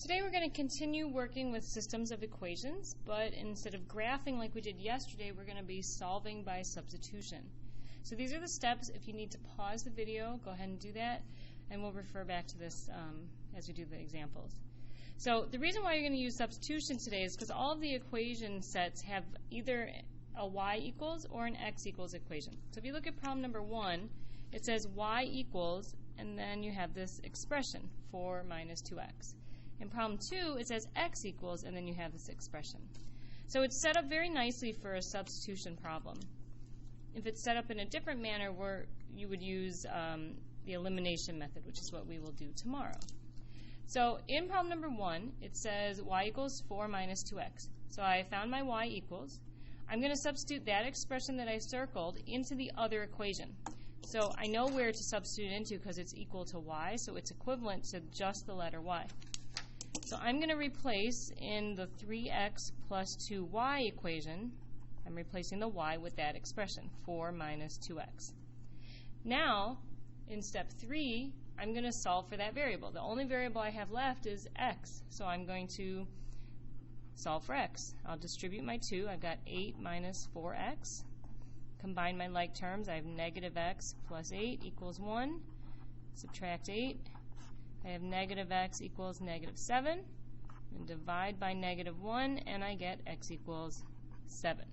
Today we're going to continue working with systems of equations, but instead of graphing like we did yesterday, we're going to be solving by substitution. So these are the steps. If you need to pause the video, go ahead and do that, and we'll refer back to this as we do the examples. So the reason why you're going to use substitution today is because all of the equation sets have either a y equals or an x equals equation. So if you look at problem number 1, it says y equals, and then you have this expression, 4 minus 2x. In problem 2, it says x equals, and then you have this expression. So it's set up very nicely for a substitution problem. If it's set up in a different manner, where you would use the elimination method, which is what we will do tomorrow. So in problem number 1, it says y equals 4 minus 2x. So I found my y equals. I'm going to substitute that expression that I circled into the other equation. So I know where to substitute into because it's equal to y, so it's equivalent to just the letter y. So I'm going to replace in the 3x plus 2y equation, I'm replacing the y with that expression, 4 minus 2x. Now, in step 3, I'm going to solve for that variable. The only variable I have left is x, so I'm going to solve for x. I'll distribute my 2. I've got 8 minus 4x. Combine my like terms. I have negative x plus 8 equals 1. Subtract 8. I have negative x equals negative 7. And divide by negative 1, and I get x equals 7.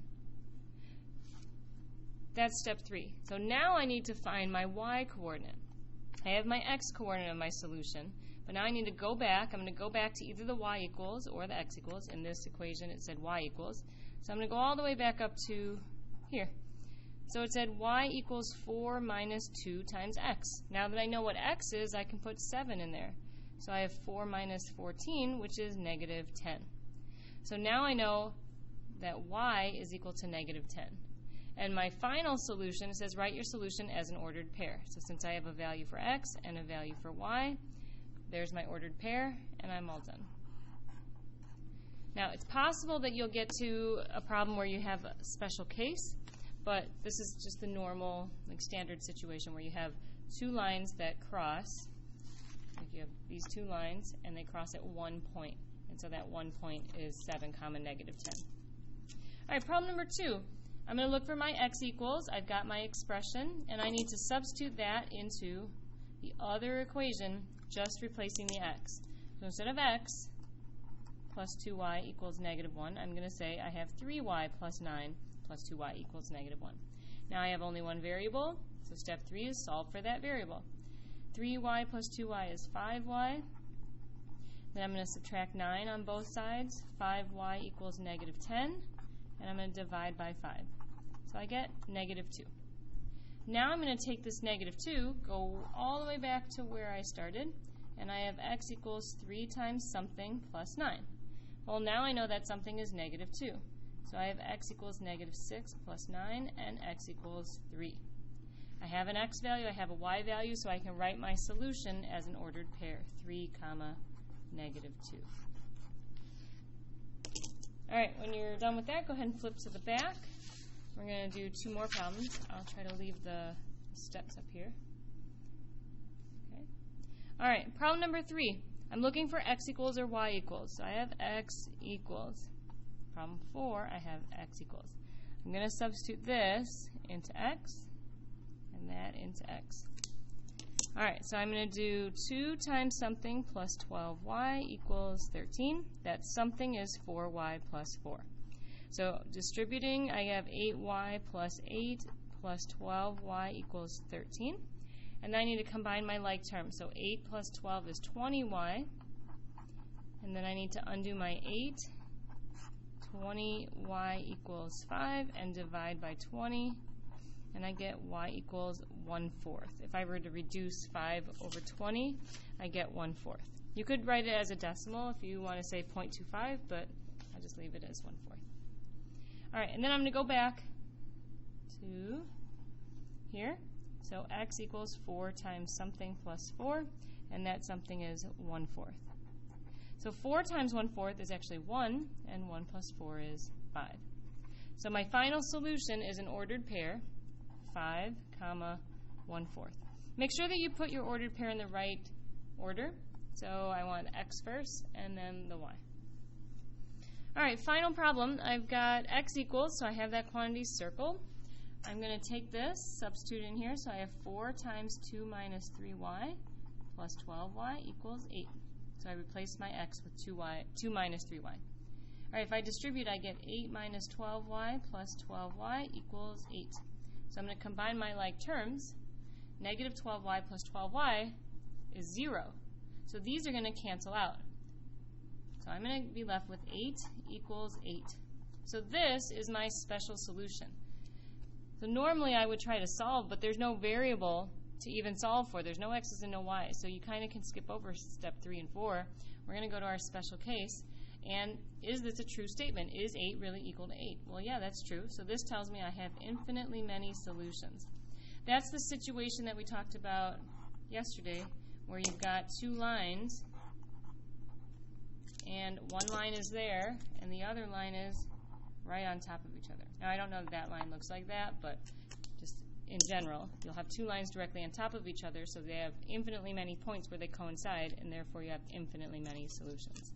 That's step 3. So now I need to find my y coordinate. I have my x coordinate of my solution, but now I need to go back. I'm going to go back to either the y equals or the x equals. In this equation it said y equals. So I'm going to go all the way back up to here. So it said y equals 4 minus 2 times x. Now that I know what x is, I can put 7 in there. So I have 4 minus 14, which is negative 10. So now I know that y is equal to negative 10. And my final solution, it says write your solution as an ordered pair. So since I have a value for x and a value for y, there's my ordered pair, and I'm all done. Now, it's possible that you'll get to a problem where you have a special case, but this is just the normal, standard situation where you have two lines that cross. Like you have these two lines, and they cross at one point. And so that one point is 7 comma negative 10. All right, problem number 2. I'm going to look for my x equals. I've got my expression, and I need to substitute that into the other equation, just replacing the x. So instead of x plus 2y equals negative 1, I'm going to say I have 3y plus 9 plus 2y equals negative 1. Now I have only one variable, so step 3 is solve for that variable. 3y plus 2y is 5y. Then I'm going to subtract 9 on both sides. 5y equals negative 10, and I'm going to divide by 5. So I get negative 2. Now I'm going to take this negative 2, go all the way back to where I started, and I have x equals 3 times something plus 9. Well, now I know that something is negative 2. So I have x equals negative 6 plus 9, and x equals 3. I have an x value, I have a y value, so I can write my solution as an ordered pair, 3 comma negative 2. All right, when you're done with that, go ahead and flip to the back. We're going to do 2 more problems. I'll try to leave the steps up here. Okay. All right, problem number 3. I'm looking for x equals or y equals. So I have x equals. Problem 4, I have x equals. I'm going to substitute this into x and that into x. All right, so I'm going to do 2 times something plus 12y equals 13. That something is 4y plus 4. So distributing, I have 8y plus 8 plus 12y equals 13. And then I need to combine my like terms. So 8 plus 12 is 20y. And then I need to undo my 8. 20y equals 5 and divide by 20. And I get y equals 1/4. If I were to reduce 5 over 20, I get 1/4. You could write it as a decimal if you want to say 0.25, but I'll just leave it as 1/4. All right, and then I'm going to go back to here. So x equals 4 times something plus 4, and that something is 1/4. So 4 times 1/4 is actually 1, and 1 plus 4 is 5. So my final solution is an ordered pair, 5 comma 1/4. Make sure that you put your ordered pair in the right order. So I want x first and then the y. All right, final problem. I've got x equals, so I have that quantity circled. I'm going to take this, substitute in here, so I have 4 times 2 minus 3y plus 12y equals 8. So I replace my x with 2 minus 3y. All right, if I distribute, I get 8 minus 12y plus 12y equals 8. So I'm going to combine my like terms. Negative 12y plus 12y is 0. So these are going to cancel out. So I'm going to be left with 8 equals 8. So this is my special solution. So normally I would try to solve, but there's no variable to even solve for. There's no x's and no y's. So you kind of can skip over step 3 and 4. We're going to go to our special case. And is this a true statement? Is 8 really equal to 8? Well, yeah, that's true. So this tells me I have infinitely many solutions. That's the situation that we talked about yesterday, where you've got 2 lines, and one line is there, and the other line is right on top of each other. Now, I don't know if that line looks like that, but just in general, you'll have 2 lines directly on top of each other, so they have infinitely many points where they coincide, and therefore you have infinitely many solutions.